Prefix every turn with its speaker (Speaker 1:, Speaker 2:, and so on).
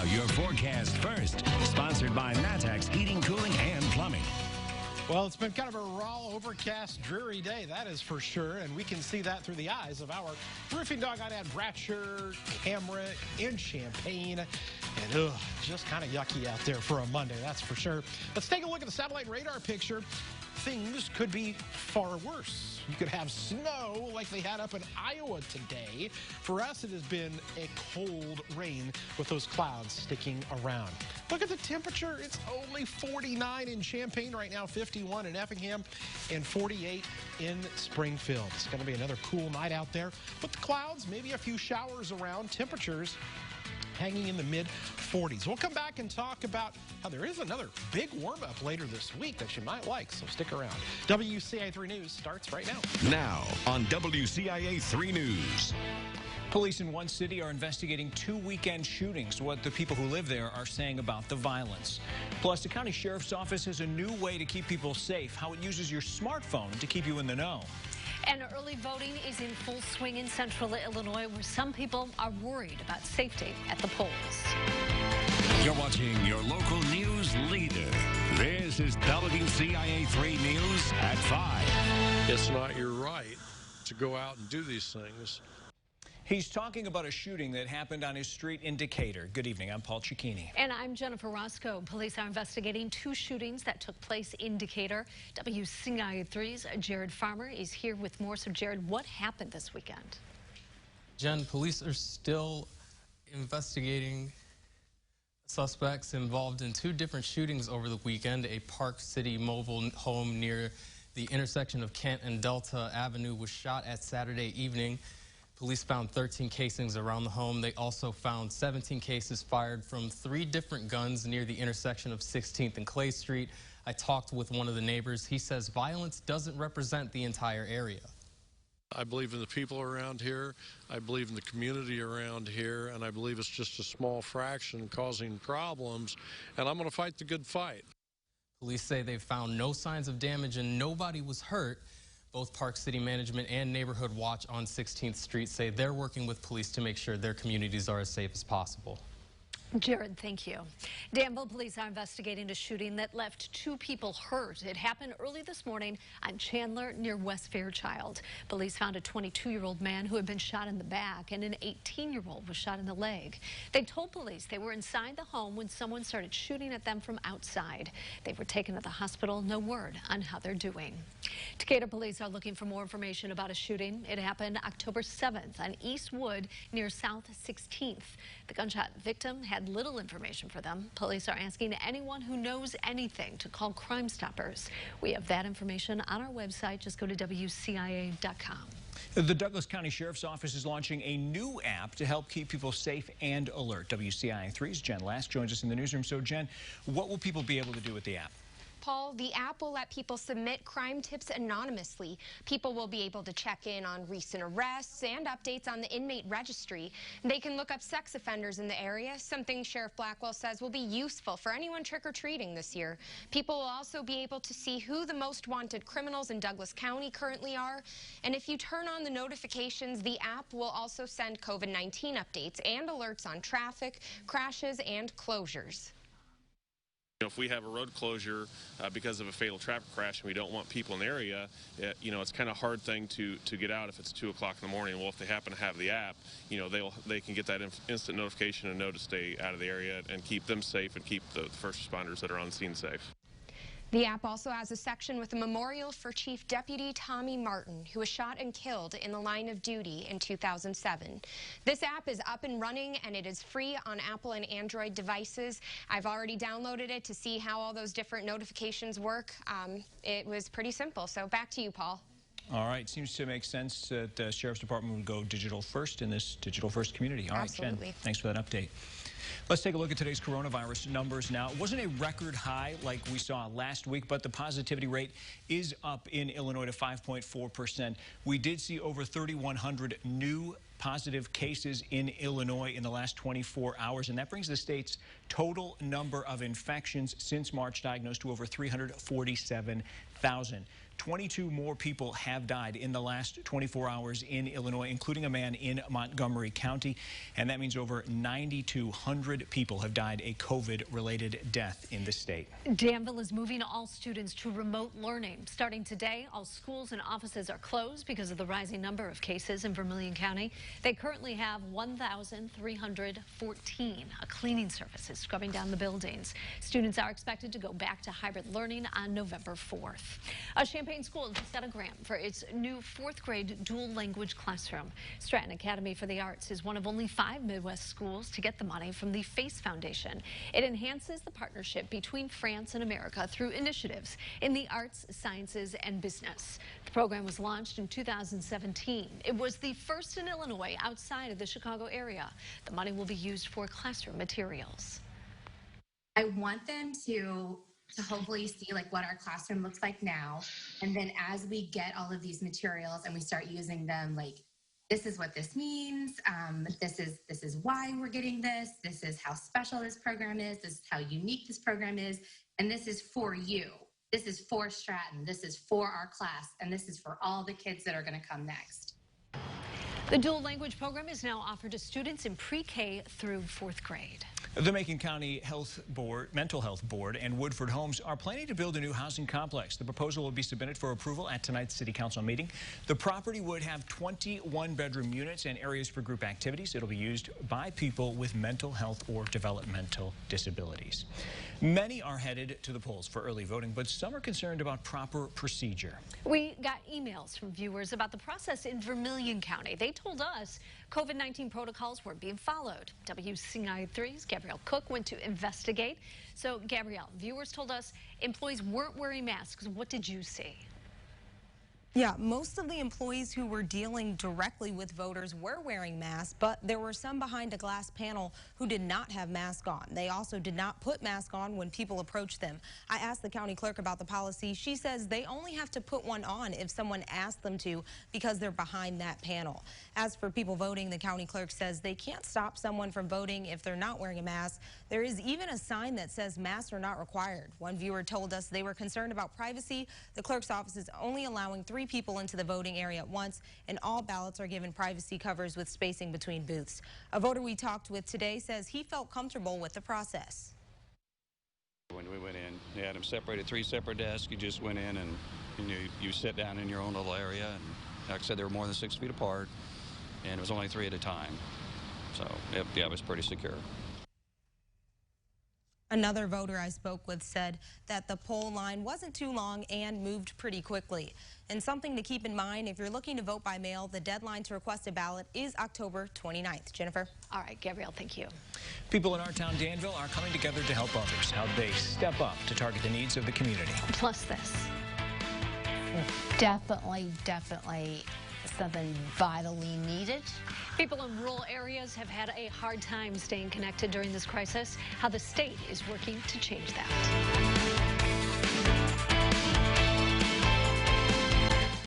Speaker 1: your forecast first. Sponsored by Matex Heating, Cooling, and Plumbing.
Speaker 2: Well, it's been kind of a raw, overcast, dreary day, that is for sure, and we can see that through the eyes of our roofing dog on Bratcher, camera in Champaign, and just kind of yucky out there for a Monday, that's for sure. Let's take a look at the satellite radar picture. Things could be far worse. You could have snow like they had up in Iowa today. For us, it has been a cold rain with those clouds sticking around. Look at the temperature. It's only 49 in Champaign right now, 51 in Effingham, and 48 in Springfield. It's going to be another cool night out there. But the clouds, maybe a few showers around, temperatures hanging in the mid-40s. We'll come back and talk about how there is another big warm-up later this week that you might like, so stick around. WCIA 3 News starts right now.
Speaker 1: Now on WCIA 3 News.
Speaker 3: Police in one city are investigating 2 weekend shootings, what the people who live there are saying about the violence. Plus, the county sheriff's office has a new way to keep people safe, how it uses your smartphone to keep you in the know.
Speaker 4: And early voting is in full swing in central Illinois, where some people are worried about safety at the polls.
Speaker 1: You're watching your local news leader. This is WCIA 3 News at 5.
Speaker 5: It's not your right to go out and do these things.
Speaker 3: He's talking about a shooting that happened on his street in Decatur. Good evening, I'm Paul Cicchini.
Speaker 4: And I'm Jennifer Roscoe. Police are investigating 2 shootings that took place in Decatur. WCIA 3's Jared Farmer is here with more. So, Jared, what happened this weekend?
Speaker 6: Jen, police are still investigating suspects involved in 2 different shootings over the weekend. A Park City mobile home near the intersection of Kent and Delta Avenue was shot at Saturday evening. Police found 13 casings around the home. They also found 17 cases fired from 3 different guns near the intersection of 16th and Clay Street. I talked with one of the neighbors. He says violence doesn't represent the entire area.
Speaker 5: I believe in the people around here, I believe in the community around here, and I believe it's just a small fraction causing problems, and I'm going to fight the good fight.
Speaker 6: Police say they've found no signs of damage and nobody was hurt. Both Park City Management and Neighborhood Watch on 16th Street say they're working with police to make sure their communities are as safe as possible.
Speaker 4: Jared, thank you. Danville police are investigating a shooting that left 2 people hurt. It happened early this morning on Chandler near West Fairchild. Police found a 22-year-old man who had been shot in the back and an 18-year-old was shot in the leg. They told police they were inside the home when someone started shooting at them from outside. They were taken to the hospital. No word on how they're doing. Decatur police are looking for more information about a shooting. It happened October 7th on Eastwood near South 16th. The gunshot victim had little information for them. Police are asking anyone who knows anything to call Crime Stoppers. We have that information on our website. Just go to WCIA.com.
Speaker 3: The Douglas County Sheriff's Office is launching a new app to help keep people safe and alert. WCIA 3's Jen Lask joins us in the newsroom. So, Jen, what will people be able to do with the app?
Speaker 7: Paul, the app will let people submit crime tips anonymously. People will be able to check in on recent arrests and updates on the inmate registry. They can look up sex offenders in the area, something Sheriff Blackwell says will be useful for anyone trick-or-treating this year. People will also be able to see who the most wanted criminals in Douglas County currently are. And if you turn on the notifications, the app will also send COVID-19 updates and alerts on traffic, crashes, and closures.
Speaker 8: If we have a road closure because of a fatal traffic crash and we don't want people in the area, it's kind of a hard thing to get out if it's 2 o'clock in the morning. Well, if they happen to have the app, they can get that instant notification and know to stay out of the area and keep them safe and keep the first responders that are on scene safe.
Speaker 7: The app also has a section with a memorial for Chief Deputy Tommy Martin, who was shot and killed in the line of duty in 2007. This app is up and running, and it is free on Apple and Android devices. I've already downloaded it to see how all those different notifications work. It was pretty simple. So back to you, Paul.
Speaker 3: All right. Seems to make sense that the Sheriff's Department would go digital first in this digital first community. All right, Jen, thanks for that update. Let's take a look at today's coronavirus numbers now. It wasn't a record high like we saw last week, but the positivity rate is up in Illinois to 5.4%. We did see over 3,100 new positive cases in Illinois in the last 24 hours, and that brings the state's total number of infections since March diagnosed to over 347,000. 22 more people have died in the last 24 hours in Illinois, including a man in Montgomery County. And that means over 9,200 people have died a COVID-related death in the state.
Speaker 4: Danville is moving all students to remote learning. Starting today, all schools and offices are closed because of the rising number of cases in Vermilion County. They currently have 1,314. A cleaning service is scrubbing down the buildings. Students are expected to go back to hybrid learning on November 4th. A Champaign school just got a grant for its new 4th grade dual language classroom. Stratton Academy for the Arts is one of only 5 Midwest schools to get the money from the FACE Foundation. It enhances the partnership between France and America through initiatives in the arts, sciences, and business. The program was launched in 2017. It was the first in Illinois outside of the Chicago area. The money will be used for classroom materials.
Speaker 9: I want them to hopefully see like what our classroom looks like now. And then as we get all of these materials and we start using them, like, this is what this means. This is why we're getting this. This is how special this program is. This is how unique this program is. And this is for you. This is for Stratton. This is for our class. And this is for all the kids that are going to come next.
Speaker 4: The dual language program is now offered to students in pre-K through 4th grade.
Speaker 3: The Macon County Mental Health Board and Woodford Homes are planning to build a new housing complex. The proposal will be submitted for approval at tonight's City Council meeting. The property would have 21 bedroom units and areas for group activities. It'll be used by people with mental health or developmental disabilities. Many are headed to the polls for early voting, but some are concerned about proper procedure.
Speaker 4: We got emails from viewers about the process in Vermilion County. They told us COVID-19 protocols weren't being followed. WCIA3's Gabrielle Cook went to investigate. So, Gabrielle, viewers told us employees weren't wearing masks. What did you see?
Speaker 10: Yeah, most of the employees who were dealing directly with voters were wearing masks, but there were some behind a glass panel who did not have masks on. They also did not put masks on when people approached them. I asked the county clerk about the policy. She says they only have to put one on if someone asks them to because they're behind that panel. As for people voting, the county clerk says they can't stop someone from voting if they're not wearing a mask. There is even a sign that says masks are not required. One viewer told us they were concerned about privacy. The clerk's office is only allowing 3 people into the voting area at once, and all ballots are given privacy covers with spacing between booths. A voter we talked with today says he felt comfortable with the process.
Speaker 11: When we went in, they had them separated, 3 separate desks. You just went in and you sit down in your own little area. And like I said, they were more than 6 feet apart, and it was only 3 at a time. So, yeah, it was pretty secure.
Speaker 10: Another voter I spoke with said that the poll line wasn't too long and moved pretty quickly. And something to keep in mind, if you're looking to vote by mail, the deadline to request a ballot is October 29th. Jennifer?
Speaker 4: All right, Gabrielle, thank you.
Speaker 3: People in our town, Danville, are coming together to help others. How they step up to target the needs of the community.
Speaker 4: Plus this.
Speaker 12: Definitely something vitally needed.
Speaker 4: People in rural areas have had a hard time staying connected during this crisis. How the state is working to change that.